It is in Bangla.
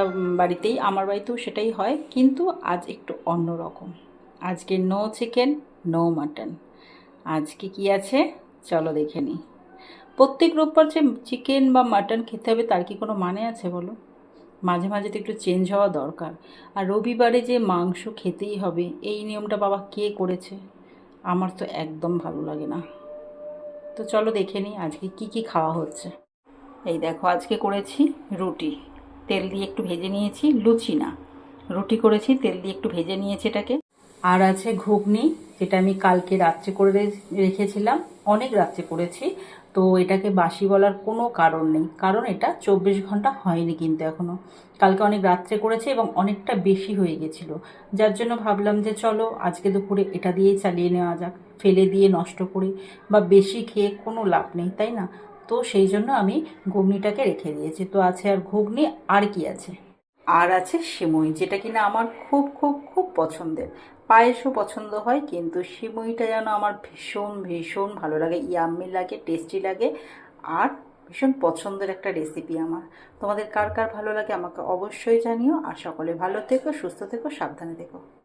প্রত্যেকটা বাড়িতেই, আমার বাড়িতেও সেটাই হয়, কিন্তু আজ একটু অন্যরকম। আজকে নো চিকেন, নো মাটন। আজকে কি আছে চলো দেখে নিই। প্রত্যেক রোববার যে চিকেন বা মাটন খেতে হবে তার কি কোনো মানে আছে বলো? মাঝে মাঝে তো একটু চেঞ্জ হওয়া দরকার। আর রবিবারে যে মাংস খেতেই হবে এই নিয়মটা বাবা কে করেছে? আমার তো একদম ভালো লাগে না। তো চলো দেখে নিই আজকে কি কি খাওয়া হচ্ছে। এই দেখো, আজকে করেছি রুটি, তেল দিয়ে একটু ভেজে নিয়েছি, লুচি না, রুটি করেছি, তেল দিয়ে একটু ভেজে নিয়েছি এটাকে। আর আছে ঘুগনি, যেটা আমি কালকে রাত্রে করে রেখেছিলাম, অনেক রাত্রে করেছি। তো এটাকে বাসি বলার কোনো কারণ নেই, কারণ এটা 24 ঘন্টা হয়নি কিন্তু এখনও। কালকে অনেক রাত্রে করেছি এবং অনেকটা বেশি হয়ে গেছিলো, যার জন্য ভাবলাম যে চলো আজকে দুপুরে এটা দিয়েই চালিয়ে নেওয়া যাক। ফেলে দিয়ে নষ্ট করে বা বেশি খেয়ে কোনো লাভ নেই, তাই না? তো সেই জন্য আমি ঘুগনিটাকে রেখে দিয়েছি। তো আছে আর ঘুগনি, আর কি আছে, আর আছে সিমুই, যেটা কিনা আমার খুব খুব খুব পছন্দের। পায়েসও পছন্দ হয়, কিন্তু সিমুইটা যেন আমার ভীষণ ভীষণ ভালো লাগে, ইয়াম্মি লাগে, টেস্টি লাগে, আর ভীষণ পছন্দের একটা রেসিপি আমার। তোমাদের কার কার ভালো লাগে আমাকে অবশ্যই জানিও। আর সকলে ভালো থেকো, সুস্থ থেকো, সাবধানে থেকো।